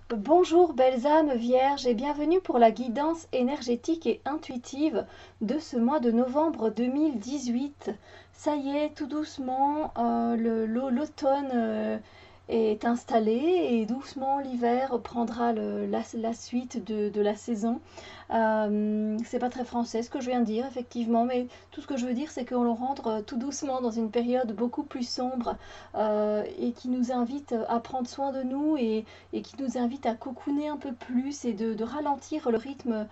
Bonjour belles âmes vierges et bienvenue pour la guidance énergétique et intuitive de ce mois de novembre 2018. Ça y est, tout doucement, l'automne est installé et doucement l'hiver prendra la suite de la saison. C'est pas très français ce que je viens de dire effectivement, mais tout ce que je veux dire c'est qu'on rentre tout doucement dans une période beaucoup plus sombre et qui nous invite à prendre soin de nous et qui nous invite à cocooner un peu plus et de ralentir le rythme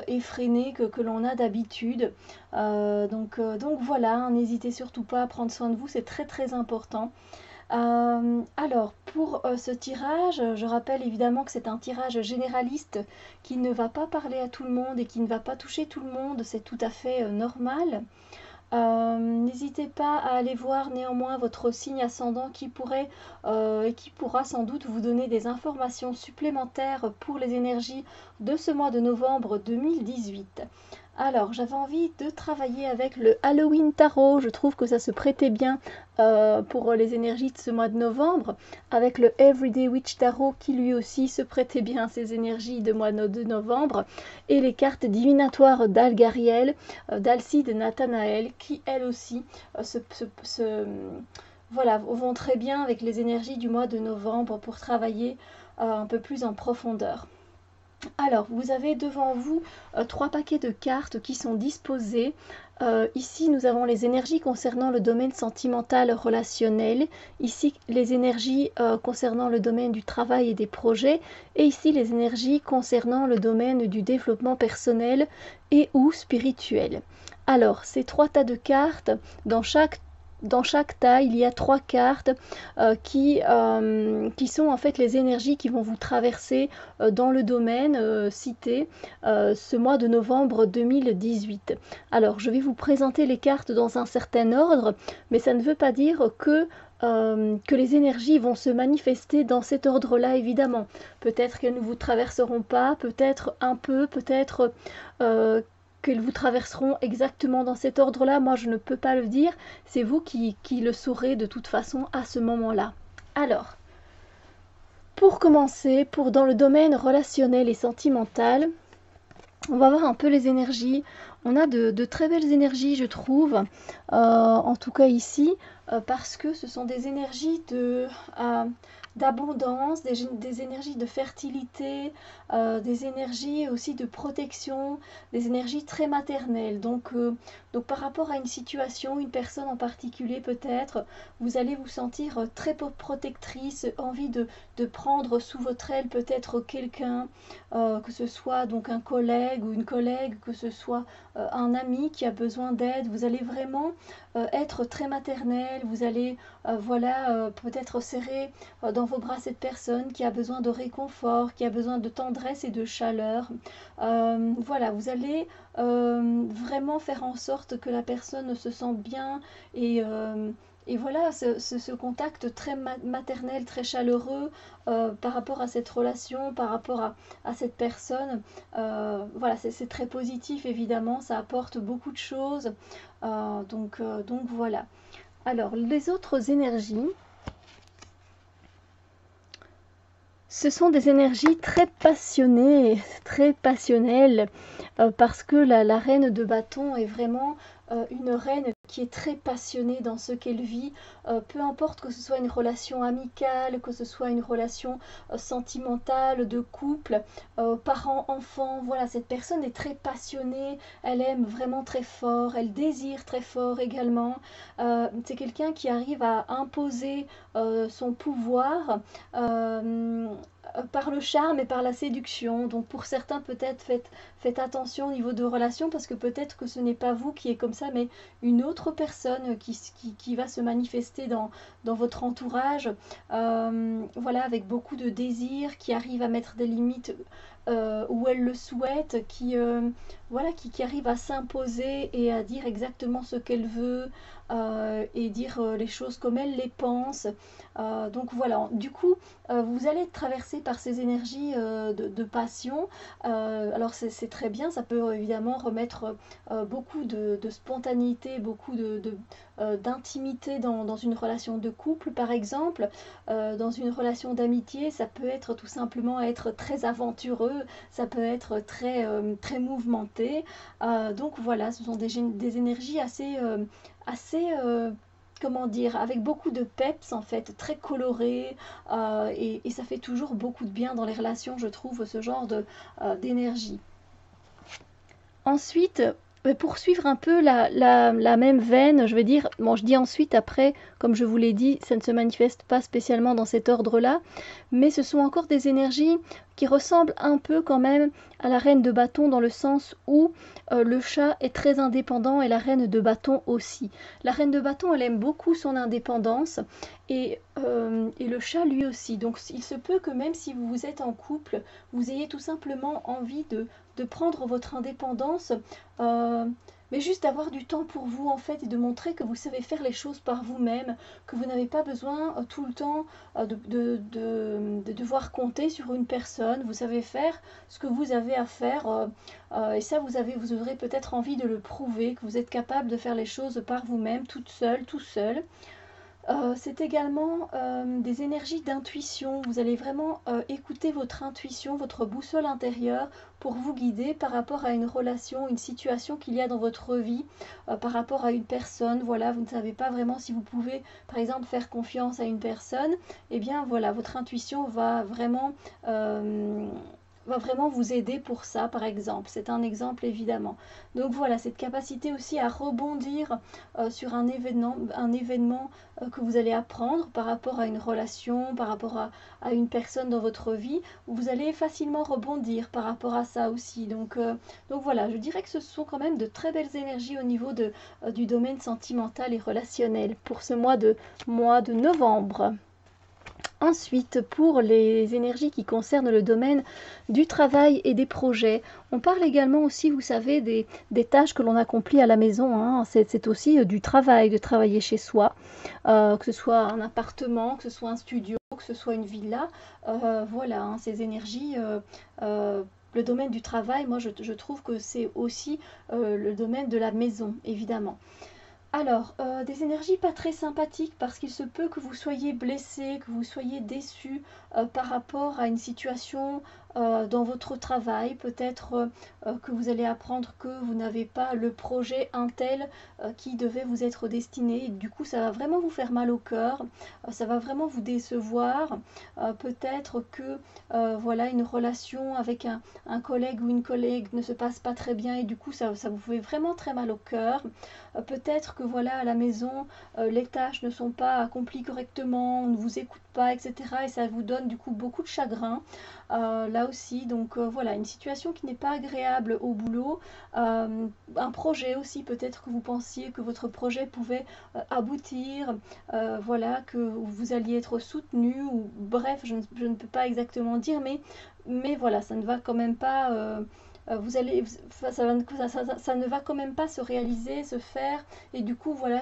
effréné que l'on a d'habitude. Donc voilà, n'hésitez surtout pas à prendre soin de vous, c'est très très important. Alors, pour ce tirage, je rappelle évidemment que c'est un tirage généraliste qui ne va pas parler à tout le monde et qui ne va pas toucher tout le monde, c'est tout à fait normal. N'hésitez pas à aller voir néanmoins votre signe ascendant qui pourra sans doute vous donner des informations supplémentaires pour les énergies de ce mois de novembre 2018. Alors, j'avais envie de travailler avec le Halloween Tarot. Je trouve que ça se prêtait bien pour les énergies de ce mois de novembre, avec le Everyday Witch Tarot qui lui aussi se prêtait bien à ces énergies de mois de novembre, et les cartes divinatoires d'Algariel, d'Alcide et Nathanaël qui elles aussi voilà, vont très bien avec les énergies du mois de novembre pour travailler un peu plus en profondeur. Alors, vous avez devant vous trois paquets de cartes qui sont disposés. Ici, nous avons les énergies concernant le domaine sentimental relationnel. Ici, les énergies concernant le domaine du travail et des projets. Et ici, les énergies concernant le domaine du développement personnel et ou spirituel. Alors, ces trois tas de cartes, dans chaque tas, il y a trois cartes qui sont en fait les énergies qui vont vous traverser dans le domaine cité ce mois de novembre 2018. Alors, je vais vous présenter les cartes dans un certain ordre, mais ça ne veut pas dire que les énergies vont se manifester dans cet ordre-là, évidemment. Peut-être qu'elles ne vous traverseront pas, peut-être un peu, peut-être qu'elles vous traverseront exactement dans cet ordre-là. Moi, je ne peux pas le dire. C'est vous qui le saurez de toute façon à ce moment-là. Alors, pour commencer, dans le domaine relationnel et sentimental, on va voir un peu les énergies. On a de très belles énergies, je trouve, en tout cas ici, parce que ce sont des énergies d'abondance, des énergies de fertilité, des énergies aussi de protection, des énergies très maternelles. Donc par rapport à une situation, une personne en particulier peut-être, vous allez vous sentir très protectrice, envie de prendre sous votre aile peut-être quelqu'un, que ce soit donc un collègue ou une collègue, que ce soit un ami qui a besoin d'aide. Vous allez vraiment être très maternel, vous allez peut-être serrer dans vos bras cette personne qui a besoin de réconfort, qui a besoin de tendresse et de chaleur. Voilà, vous allez vraiment faire en sorte que la personne se sente bien et voilà, ce contact très maternel, très chaleureux par rapport à cette relation, par rapport à cette personne. Voilà, c'est très positif évidemment, ça apporte beaucoup de choses. Donc voilà. Alors, les autres énergies, ce sont des énergies très passionnées, très passionnelles, parce que la reine de bâton est vraiment une reine qui est très passionnée dans ce qu'elle vit, peu importe que ce soit une relation amicale, que ce soit une relation sentimentale, de couple, parents, enfants, voilà, cette personne est très passionnée, elle aime vraiment très fort, elle désire très fort également. C'est quelqu'un qui arrive à imposer son pouvoir par le charme et par la séduction. Donc pour certains peut-être faites attention au niveau de relations parce que peut-être que ce n'est pas vous qui est comme ça, mais une autre personne qui va se manifester dans votre entourage, voilà, avec beaucoup de désir, qui arrive à mettre des limites où elle le souhaite, voilà, qui arrive à s'imposer et à dire exactement ce qu'elle veut et dire les choses comme elle les pense. Donc voilà, du coup, vous allez être traversé par ces énergies de passion. Alors c'est très bien, ça peut évidemment remettre beaucoup de spontanéité, beaucoup d'intimité dans une relation de couple, par exemple. Dans une relation d'amitié, ça peut être tout simplement être très aventureux, ça peut être très mouvementé. Donc voilà, ce sont des énergies assez comment dire, avec beaucoup de peps en fait, très colorées, et ça fait toujours beaucoup de bien dans les relations, je trouve, ce genre d'énergie. Ensuite, poursuivre un peu la même veine, je veux dire, bon, je dis ensuite, après, comme je vous l'ai dit, ça ne se manifeste pas spécialement dans cet ordre-là, mais ce sont encore des énergies qui ressemblent un peu quand même à la reine de bâton dans le sens où le chat est très indépendant et la reine de bâton aussi. La reine de bâton, elle aime beaucoup son indépendance et le chat lui aussi. Donc il se peut que même si vous êtes en couple, vous ayez tout simplement envie de prendre votre indépendance, euh, mais juste d'avoir du temps pour vous en fait et de montrer que vous savez faire les choses par vous-même, que vous n'avez pas besoin tout le temps de devoir compter sur une personne. Vous savez faire ce que vous avez à faire, et ça vous aurez peut-être envie de le prouver, que vous êtes capable de faire les choses par vous-même, toute seule, tout seul. C'est également des énergies d'intuition. Vous allez vraiment écouter votre intuition, votre boussole intérieure pour vous guider par rapport à une relation, une situation qu'il y a dans votre vie, par rapport à une personne. Voilà, vous ne savez pas vraiment si vous pouvez, par exemple, faire confiance à une personne. Eh bien, voilà, votre intuition va vraiment vous aider pour ça, par exemple. C'est un exemple, évidemment. Donc voilà, cette capacité aussi à rebondir sur un événement que vous allez apprendre par rapport à une relation, par rapport à une personne dans votre vie, vous allez facilement rebondir par rapport à ça aussi. Donc voilà, je dirais que ce sont quand même de très belles énergies au niveau du domaine sentimental et relationnel pour ce mois de novembre. Ensuite, pour les énergies qui concernent le domaine du travail et des projets, on parle également aussi, vous savez, des tâches que l'on accomplit à la maison, hein. C'est aussi du travail, de travailler chez soi, que ce soit un appartement, que ce soit un studio, que ce soit une villa. Voilà, hein, ces énergies. Le domaine du travail, moi je trouve que c'est aussi le domaine de la maison, évidemment. Alors, des énergies pas très sympathiques parce qu'il se peut que vous soyez blessé, que vous soyez déçu par rapport à une situation dans votre travail. Peut-être que vous allez apprendre que vous n'avez pas le projet Intel qui devait vous être destiné. Et du coup, ça va vraiment vous faire mal au cœur, ça va vraiment vous décevoir. Peut-être que voilà, une relation avec un collègue ou une collègue ne se passe pas très bien et du coup, ça vous fait vraiment très mal au cœur. Peut-être que voilà, à la maison, les tâches ne sont pas accomplies correctement, on ne vous écoute pas, etc. Et ça vous donne du coup beaucoup de chagrin. Là aussi, donc voilà, une situation qui n'est pas agréable au boulot. Un projet aussi, peut-être que vous pensiez que votre projet pouvait aboutir, voilà, que vous alliez être soutenu, ou bref, je ne peux pas exactement dire, mais voilà, ça ne va quand même pas. Vous allez, ça ne va quand même pas se réaliser, se faire, et du coup, voilà,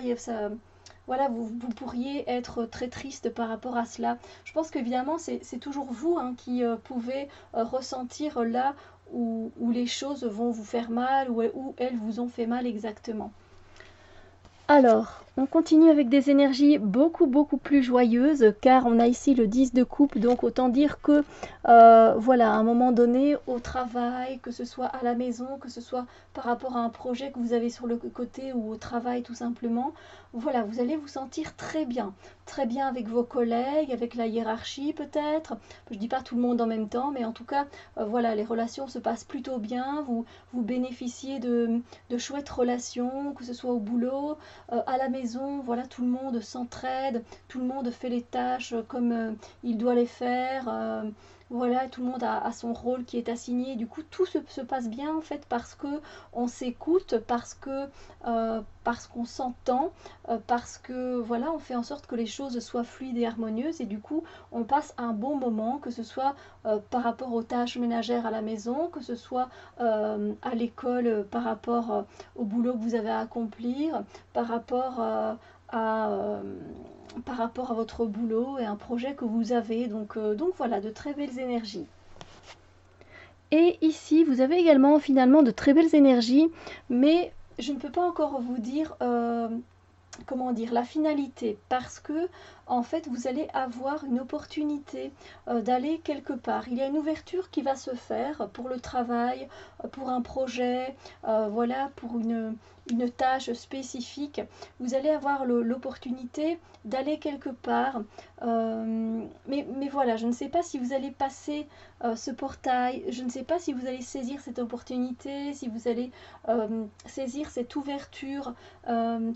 voilà, vous pourriez être très triste par rapport à cela. Je pense qu'évidemment, c'est toujours vous hein, qui pouvez ressentir là où les choses vont vous faire mal, où elles vous ont fait mal exactement. Alors, on continue avec des énergies beaucoup plus joyeuses car on a ici le 10 de coupe, donc autant dire que voilà, à un moment donné au travail, que ce soit à la maison, que ce soit par rapport à un projet que vous avez sur le côté ou au travail tout simplement, voilà, vous allez vous sentir très bien avec vos collègues, avec la hiérarchie peut-être. Je dis pas tout le monde en même temps, mais en tout cas, voilà, les relations se passent plutôt bien, vous bénéficiez de chouettes relations, que ce soit au boulot, à la maison, voilà, tout le monde s'entraide, tout le monde fait les tâches comme il doit les faire. Voilà, tout le monde a son rôle qui est assigné. Du coup, tout se passe bien en fait parce que on s'écoute, parce qu'on s'entend, parce que voilà, on fait en sorte que les choses soient fluides et harmonieuses et du coup, on passe un bon moment, que ce soit par rapport aux tâches ménagères à la maison, que ce soit à l'école par rapport au boulot que vous avez à accomplir, par rapport à, euh, par rapport à votre boulot et un projet que vous avez. Donc voilà, de très belles énergies. Et ici, vous avez également finalement de très belles énergies, mais je ne peux pas encore vous dire comment dire, la finalité, parce que en fait vous allez avoir une opportunité d'aller quelque part. Il y a une ouverture qui va se faire pour le travail, pour un projet, voilà, pour une tâche spécifique. Vous allez avoir l'opportunité d'aller quelque part. Mais voilà, je ne sais pas si vous allez passer ce portail, je ne sais pas si vous allez saisir cette opportunité, si vous allez saisir cette ouverture.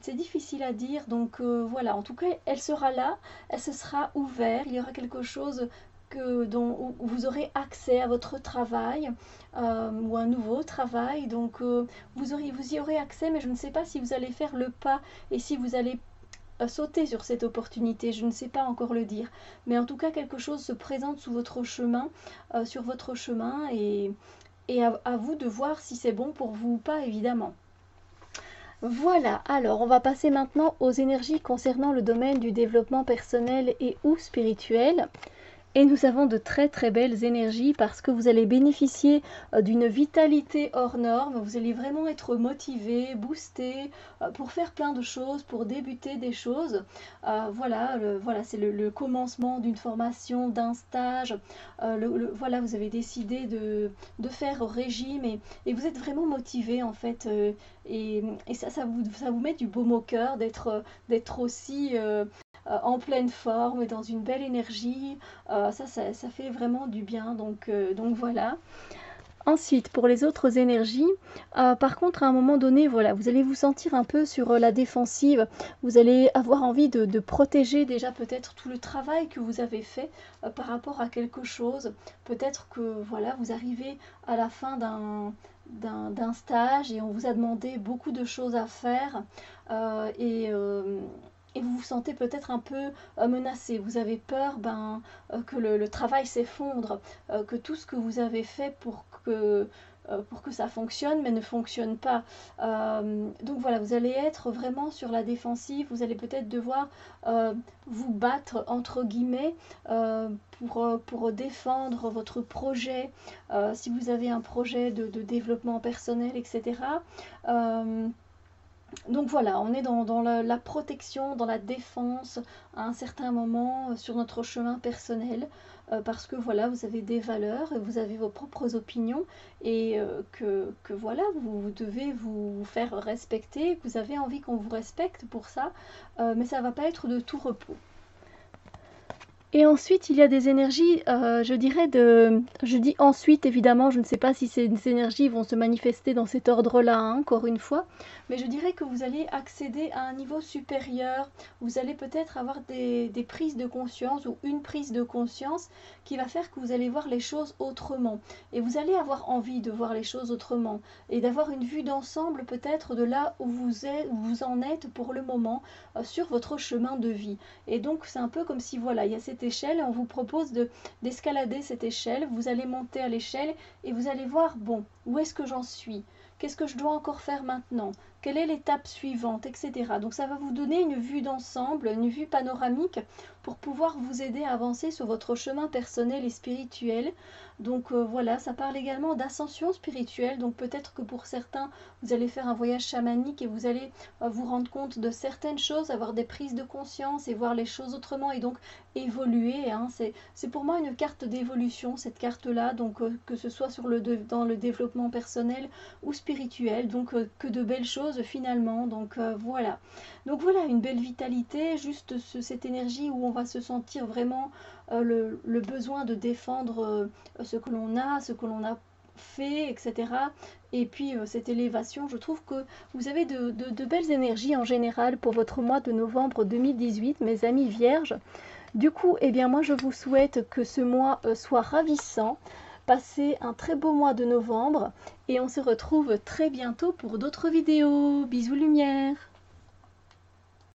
C'est difficile à dire, donc voilà, en tout cas, elle sera là, elle se sera ouverte, il y aura quelque chose où vous aurez accès à votre travail ou un nouveau travail, donc vous y aurez accès, mais je ne sais pas si vous allez faire le pas et si vous allez sauter sur cette opportunité, je ne sais pas encore le dire, mais en tout cas quelque chose se présente sur votre chemin, et à vous de voir si c'est bon pour vous ou pas, évidemment. Voilà, alors on va passer maintenant aux énergies concernant le domaine du développement personnel et ou spirituel. Et nous avons de très très belles énergies parce que vous allez bénéficier d'une vitalité hors norme. Vous allez vraiment être motivé, boosté pour faire plein de choses, pour débuter des choses. Voilà, c'est le commencement d'une formation, d'un stage. Voilà, vous avez décidé de faire régime et vous êtes vraiment motivé en fait. Et ça vous met du baume au cœur d'être aussi en pleine forme, dans une belle énergie. Ça fait vraiment du bien, donc voilà. Ensuite, pour les autres énergies, par contre, à un moment donné, voilà, vous allez vous sentir un peu sur la défensive. Vous allez avoir envie de protéger déjà peut-être tout le travail que vous avez fait par rapport à quelque chose. Peut-être que voilà, vous arrivez à la fin d'un stage et on vous a demandé beaucoup de choses à faire et vous vous sentez peut-être un peu menacé. Vous avez peur que le travail s'effondre, que tout ce que vous avez fait pour que ça fonctionne, mais ne fonctionne pas. Donc voilà, vous allez être vraiment sur la défensive, vous allez peut-être devoir vous battre, entre guillemets, pour défendre votre projet, si vous avez un projet de développement personnel, etc. Donc voilà, on est dans la protection, dans la défense à un certain moment sur notre chemin personnel, parce que voilà, vous avez des valeurs, vous avez vos propres opinions et que voilà, vous devez vous faire respecter, que vous avez envie qu'on vous respecte pour ça, mais ça ne va pas être de tout repos. Et ensuite, il y a des énergies, je dirais je dis ensuite, évidemment, je ne sais pas si ces énergies vont se manifester dans cet ordre-là, hein, encore une fois, mais je dirais que vous allez accéder à un niveau supérieur, vous allez peut-être avoir des prises de conscience ou une prise de conscience qui va faire que vous allez voir les choses autrement. Et vous allez avoir envie de voir les choses autrement et d'avoir une vue d'ensemble peut-être de là où vous en êtes pour le moment sur votre chemin de vie. Et donc, c'est un peu comme si, voilà, il y a cette échelle et on vous propose d'escalader cette échelle. Vous allez monter à l'échelle et vous allez voir, bon, où est-ce que j'en suis? Qu'est-ce que je dois encore faire maintenant? Quelle est l'étape suivante, etc. Donc ça va vous donner une vue d'ensemble, une vue panoramique pour pouvoir vous aider à avancer sur votre chemin personnel et spirituel. Donc voilà, ça parle également d'ascension spirituelle. Donc peut-être que pour certains, vous allez faire un voyage chamanique et vous allez vous rendre compte de certaines choses, avoir des prises de conscience et voir les choses autrement et donc évoluer. Hein. C'est pour moi une carte d'évolution, cette carte-là, donc que ce soit dans le développement personnel ou spirituel, donc que de belles choses finalement. Donc voilà. Donc voilà, une belle vitalité, juste cette énergie où on va se sentir vraiment le besoin de défendre ce que l'on a, ce que l'on a fait, etc. Et puis cette élévation, je trouve que vous avez de belles énergies en général pour votre mois de novembre 2018, mes amis vierges. Du coup, eh bien moi je vous souhaite que ce mois soit ravissant. Passez un très beau mois de novembre et on se retrouve très bientôt pour d'autres vidéos. Bisous lumière!